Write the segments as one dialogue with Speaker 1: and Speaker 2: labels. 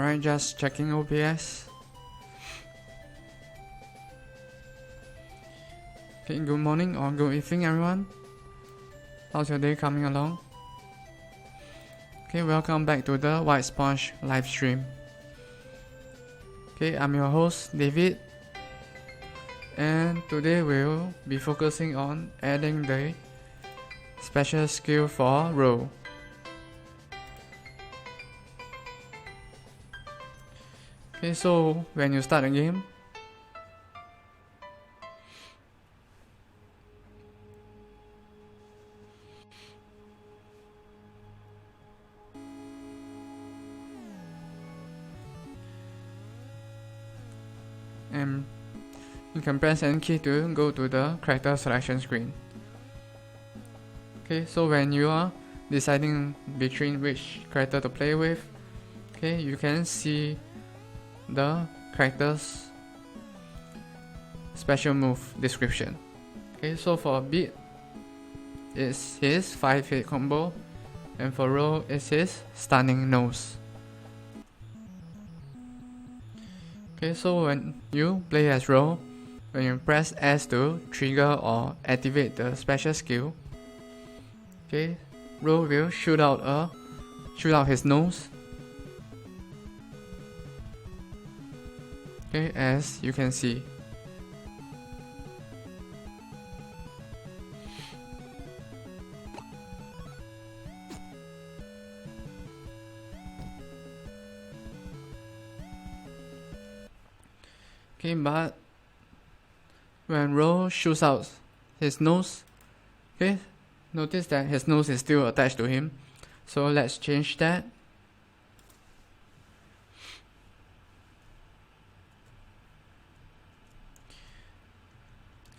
Speaker 1: Alright, just checking OBS. Okay, good morning or good evening everyone. How's your day coming along? Okay, welcome back to the White Sponge live stream. Okay, I'm your host David, and today we'll be focusing on adding the special skill for rogue. Okay, so when you start a game, and you can press any key to go to the character selection screen. Okay, so when you are deciding between which character to play with, okay, you can see the character's special move description. Okay, so for Beat, it's his 5-hit combo, and for Rogue, it's his stunning nose. Okay, so when you play as Rogue, when you press S to trigger or activate the special skill, okay, Rogue will shoot out his nose. Okay, as you can see. Okay, but when Rogue shoots out his nose, okay, notice that his nose is still attached to him. So let's change that.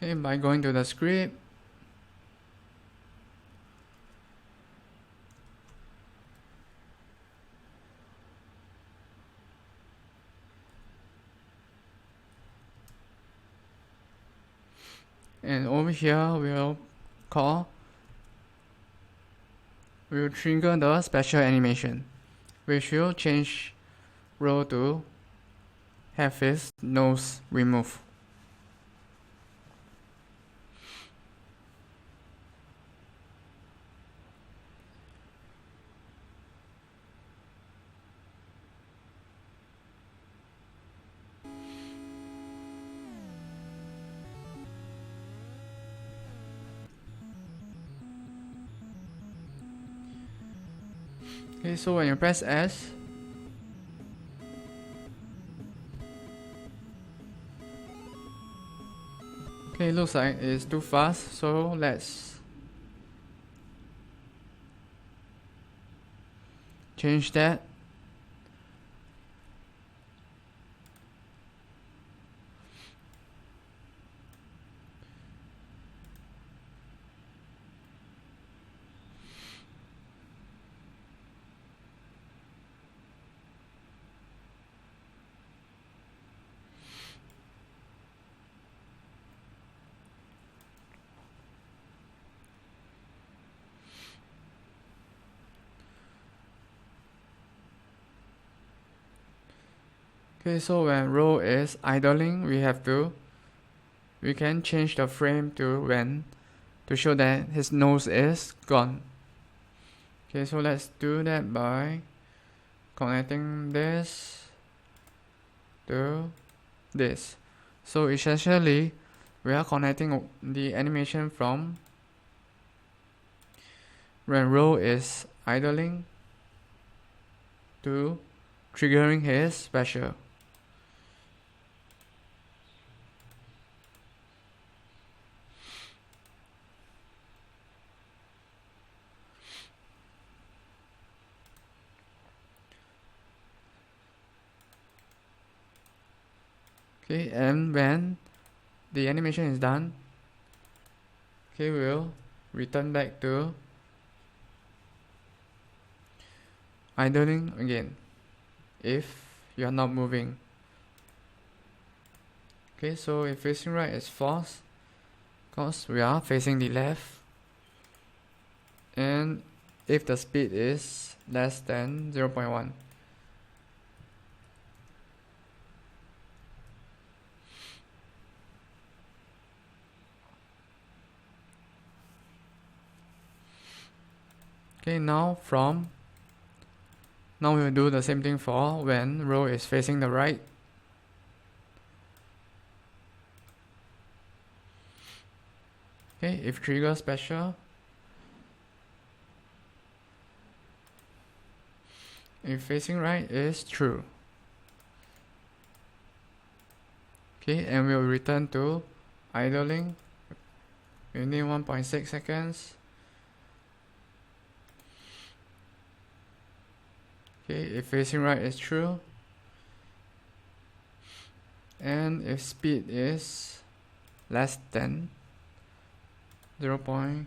Speaker 1: Okay, by going to the script, and over here we'll trigger the special animation, which will change Rogue to have his nose removed. Okay, so when you press S, okay, it looks like it's too fast, so let's change that. Okay, so when Rogue is idling, we can change the frame to show that his nose is gone. Okay, so let's do that by connecting this to this. So essentially, we are connecting the animation from when Rogue is idling to triggering his special. Okay, and when the animation is done, okay, we'll return back to idling again if you are not moving. Okay, so if facing right is false because we are facing the left, and if the speed is less than 0.1. Okay, now we will do the same thing for when row is facing the right. Okay, if trigger special, if facing right is true. Okay, and we'll return to idling within 1.6 seconds. Okay, if facing right is true, and if speed is less than 0.1.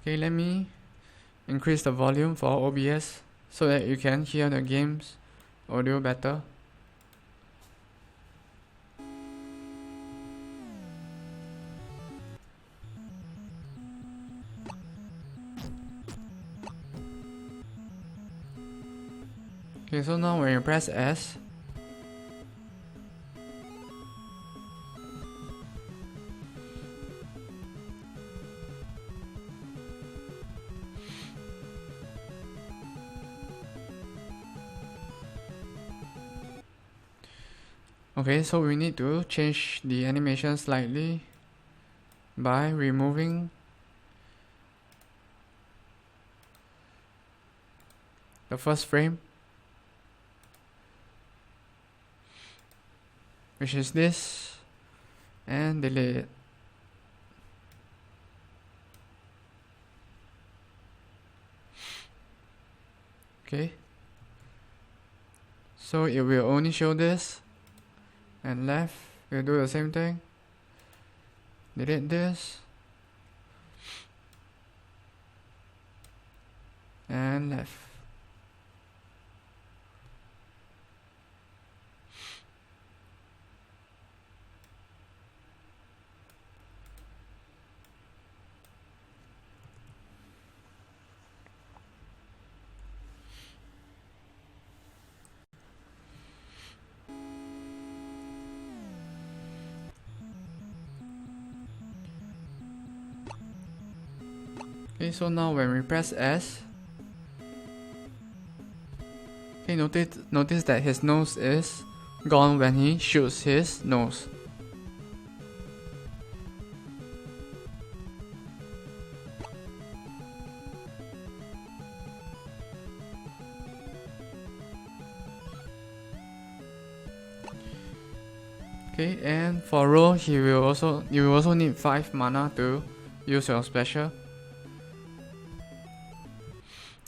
Speaker 1: Okay, let me increase the volume for OBS so that you can hear the game's audio better. Okay, so now when you press S, okay, so we need to change the animation slightly by removing the first frame, which is this, and delete it. Okay, so it will only show this, and left will do the same thing. Delete this, and left. Okay, so now when we press S, okay, notice that his nose is gone when he shoots his nose. Okay, and for roll, you will also need 5 mana to use your special.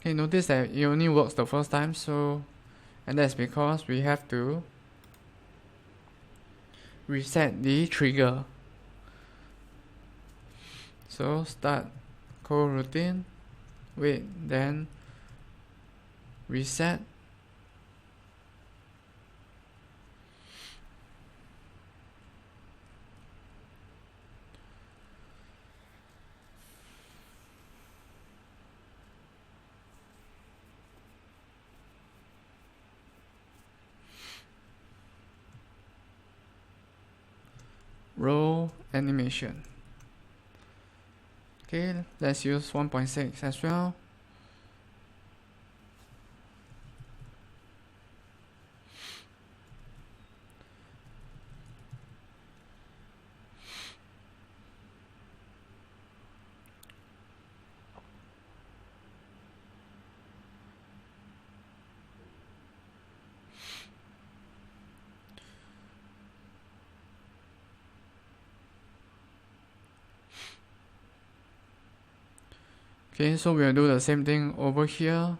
Speaker 1: Okay, notice that it only works the first time, and that's because we have to reset the trigger. So start coroutine, wait, then reset. Roll animation. Okay, let's use 1.6 as well. Okay, so we'll do the same thing over here,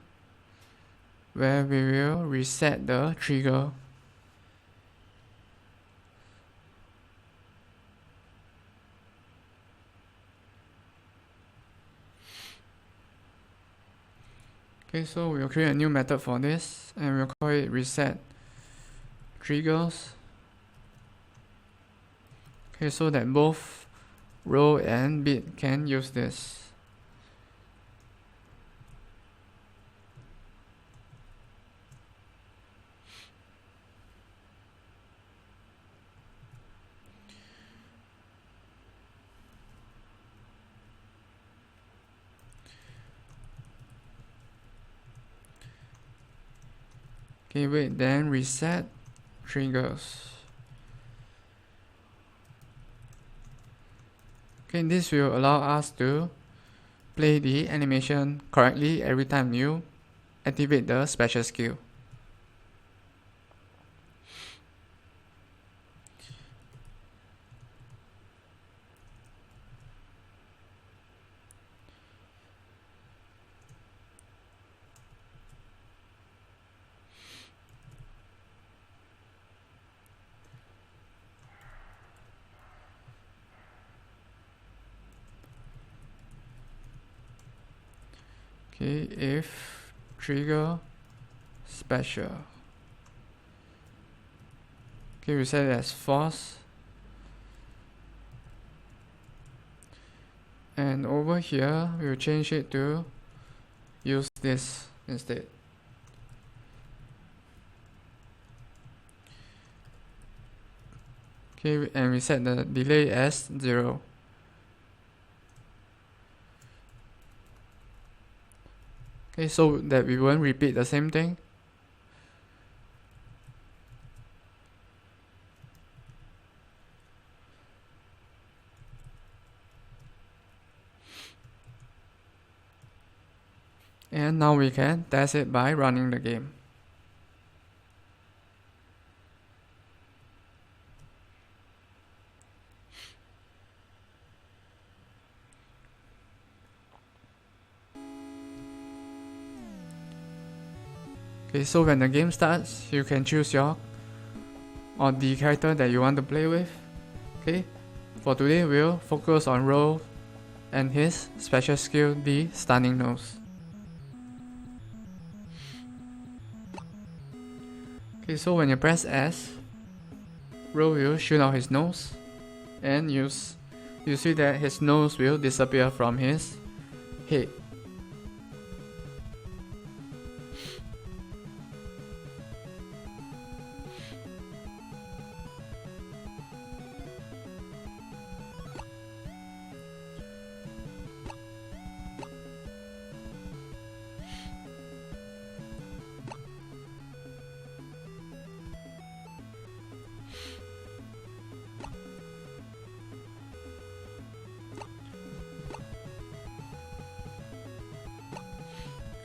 Speaker 1: where we will reset the trigger. Okay, so we'll create a new method for this, and we'll call it reset triggers. Okay, so that both row and bit can use this. Okay, wait, then reset triggers. Okay, this will allow us to play the animation correctly every time you activate the special skill. Okay, if trigger special. Okay, we set it as false. And over here, we'll change it to use this instead. Okay, and we set the delay as 0. Okay, so that we won't repeat the same thing. And now we can test it by running the game. Okay, so when the game starts, you can choose the character that you want to play with. Okay, for today we'll focus on Ro and his special skill, the stunning nose. Okay, so when you press S, Ro will shoot out his nose, and you see that his nose will disappear from his head.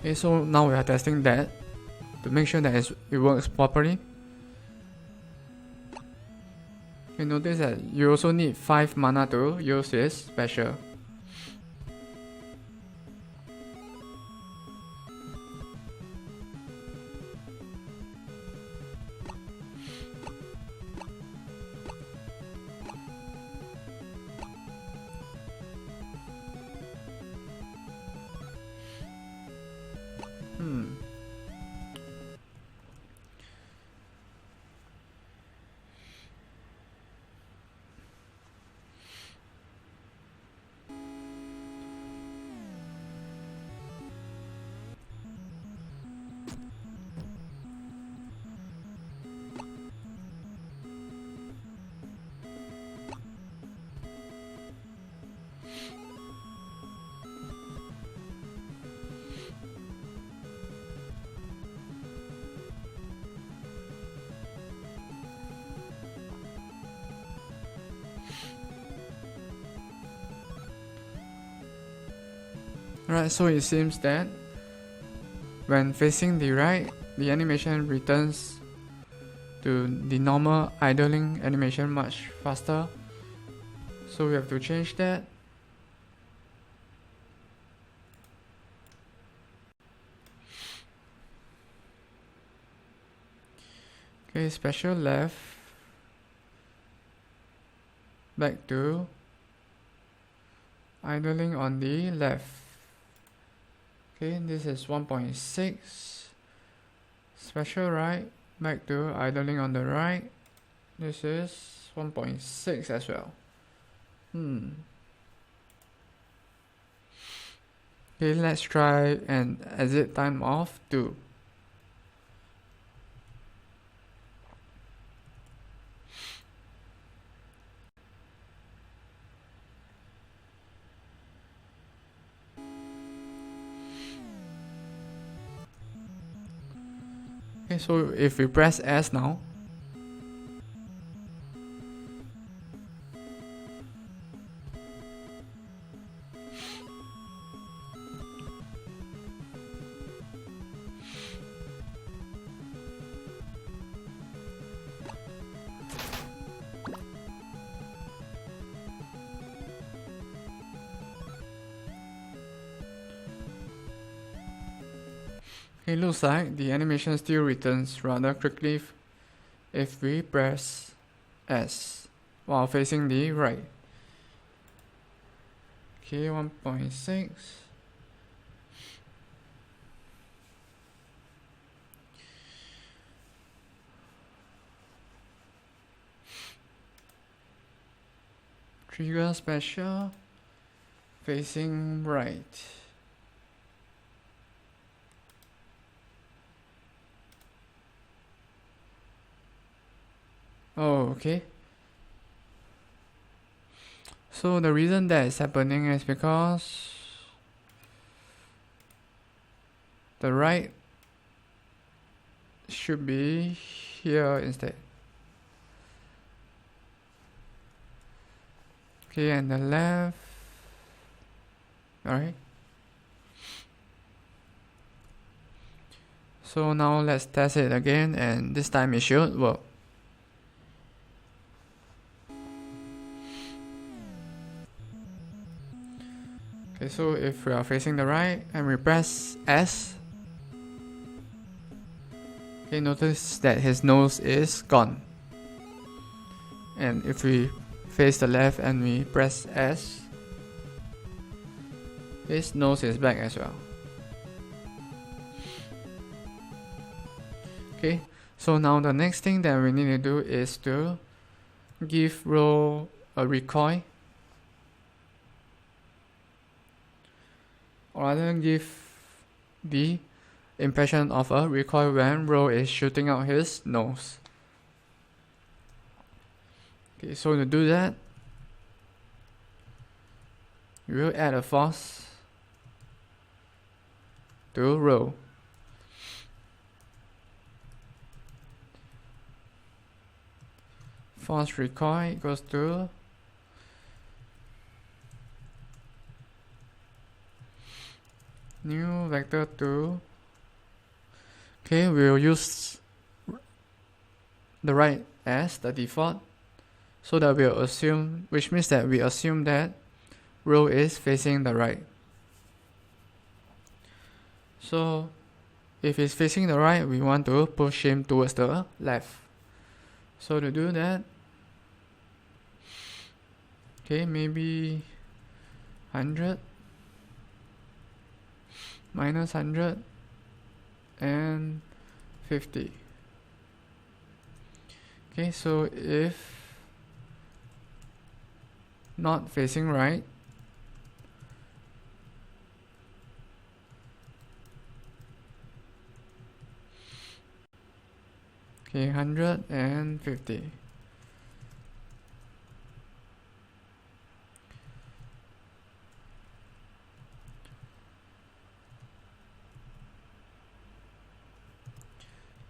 Speaker 1: Okay, so now we are testing that to make sure that it works properly. You notice that you also need 5 mana to use this special. Alright, so it seems that when facing the right, the animation returns to the normal idling animation much faster. So we have to change that. Okay, special left, back to idling on the left. Okay, this is 1.6. Special right, back to idling on the right. This is 1.6 as well. Okay, let's try an exit time of 2. Okay, so if we press S now, it looks like the animation still returns rather quickly if we press S while facing the right. Okay, 1.6. Trigger special, facing right. Oh, okay. So the reason that is happening is because the right should be here instead. Okay, and the left. Alright. So now let's test it again, and this time it should work. Okay, so if we are facing the right and we press S, okay, notice that his nose is gone. And if we face the left and we press S, his nose is back as well. Okay, so now the next thing that we need to do is to give row a recoil, or rather give the impression of a recoil when row is shooting out his nose. Okay, so to do that, we will add a force to row. Force recoil equals to new vector 2. Okay, we'll use the right as the default, so that we'll assume, which means that we assume that row is facing the right. So if it's facing the right, we want to push him towards the left. So to do that, okay, maybe 100 minus 100 and 50. Okay, so if not facing right, okay, 150.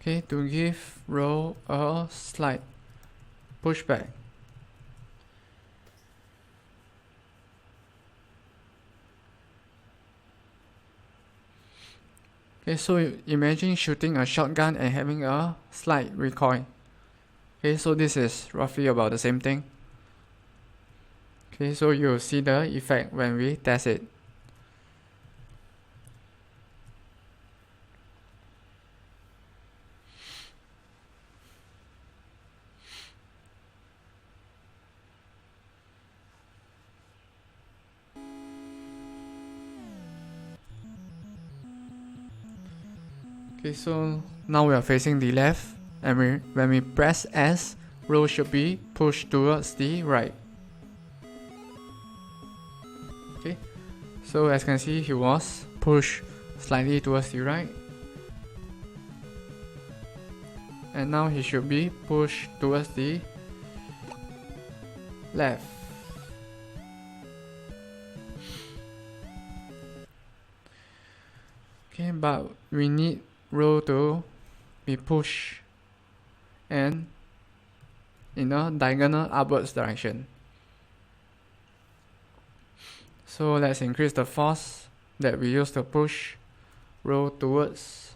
Speaker 1: Okay, to give row a slight pushback. Okay, so imagine shooting a shotgun and having a slight recoil. Okay, so this is roughly about the same thing. Okay, so you'll see the effect when we test it. Okay, so now we are facing the left, and when we press S, row should be pushed towards the right. Okay, So as you can see, he was pushed slightly towards the right, and now he should be pushed towards the left. Okay, but we need row to be pushed and in a diagonal upwards direction. So let's increase the force that we use to push row towards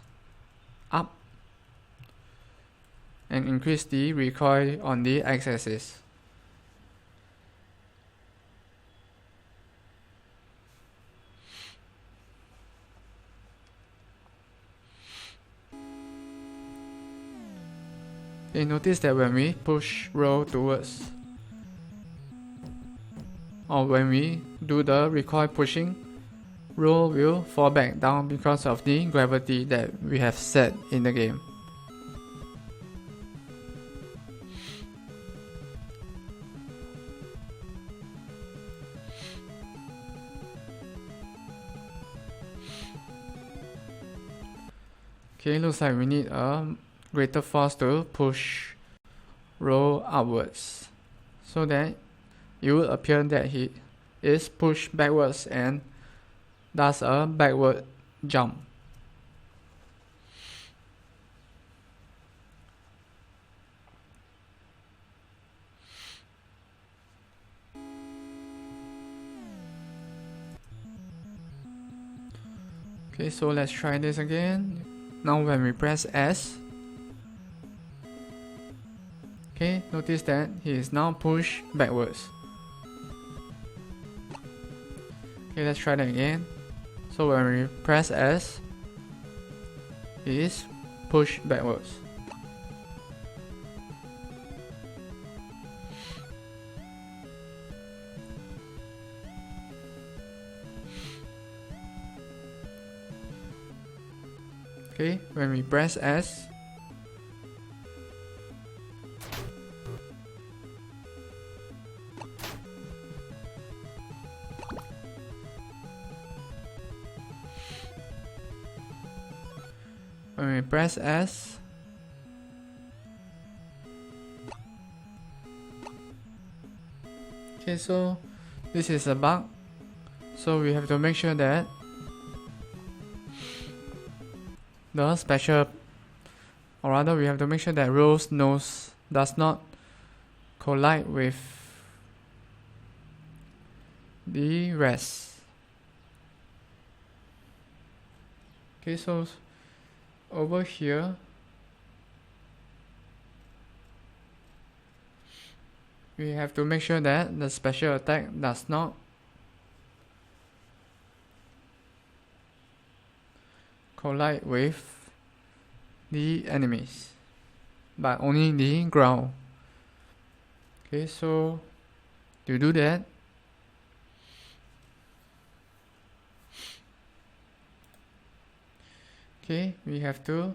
Speaker 1: up and increase the recoil on the x-axis. Okay, notice that when we push row towards, or when we do the recoil pushing, row will fall back down because of the gravity that we have set in the game. Okay, looks like we need a greater force to push row upwards, so that it will appear that he is pushed backwards and does a backward jump. Okay, so let's try this again. Now when we press S, okay, notice that he is now pushed backwards. Okay, let's try that again. So when we press S, he is pushed backwards. Okay, when we press S, when we press S, okay, so this is a bug, so we have to make sure that the special, or rather we have to make sure that row's nose does not collide with the rest. Okay, so over here we have to make sure that the special attack does not collide with the enemies, but only the ground. Okay, so to do that, okay, we have to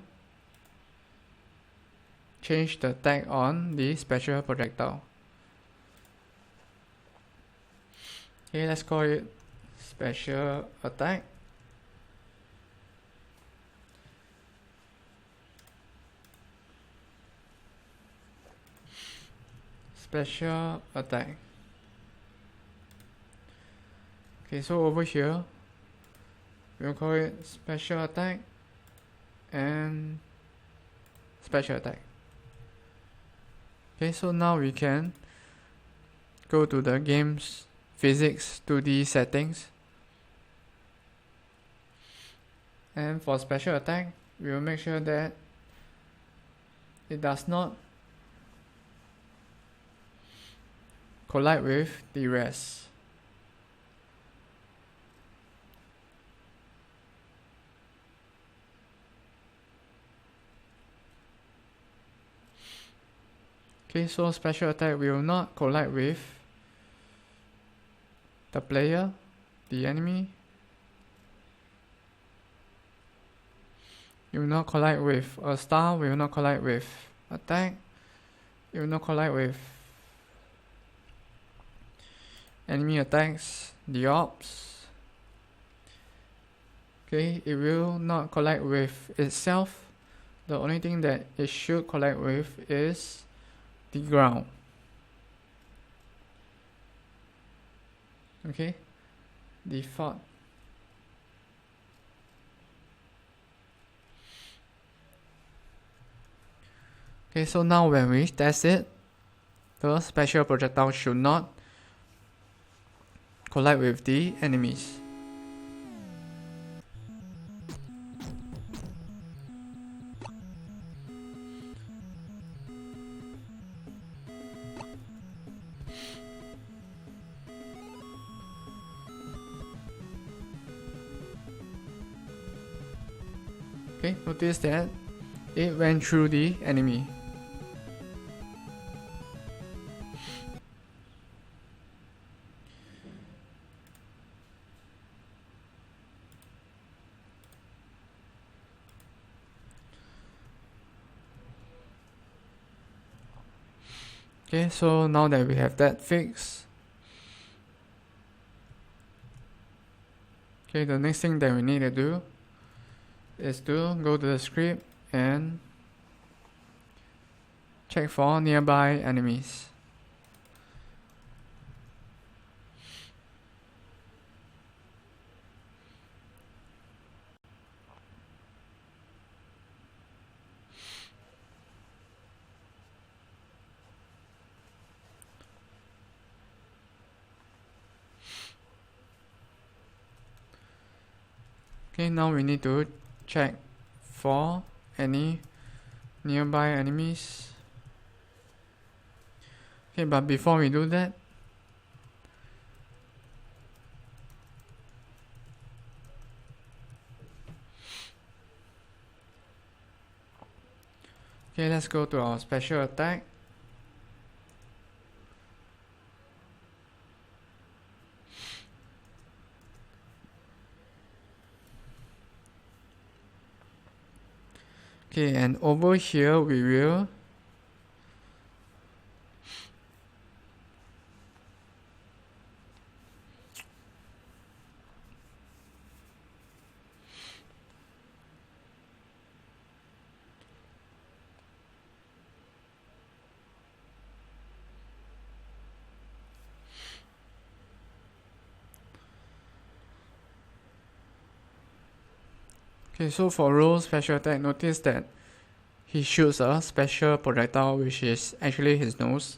Speaker 1: change the tag on the special projectile. Okay, let's call it special attack. Special attack. Okay, so over here we'll call it special attack and special attack. Okay, so now we can go to the game's physics 2D settings, and for special attack we will make sure that it does not collide with the rest. Okay, so special attack will not collide with the player, the enemy. It will not collide with a star, will not collide with attack, it will not collide with enemy attacks, the orbs, Okay, it will not collide with itself. The only thing that it should collide with is the ground. Okay, default. Okay, so now when we test it, the special projectile should not collide with the enemies. Okay, notice that it went through the enemy. Okay, so now that we have that fixed, okay, the next thing that we need to do is to go to the script and check for nearby enemies. Okay, now we need to check for any nearby enemies. Okay, but before we do that, okay, let's go to our special attack. Okay, and over here we will okay, so for Roll special attack, notice that he shoots a special projectile which is actually his nose.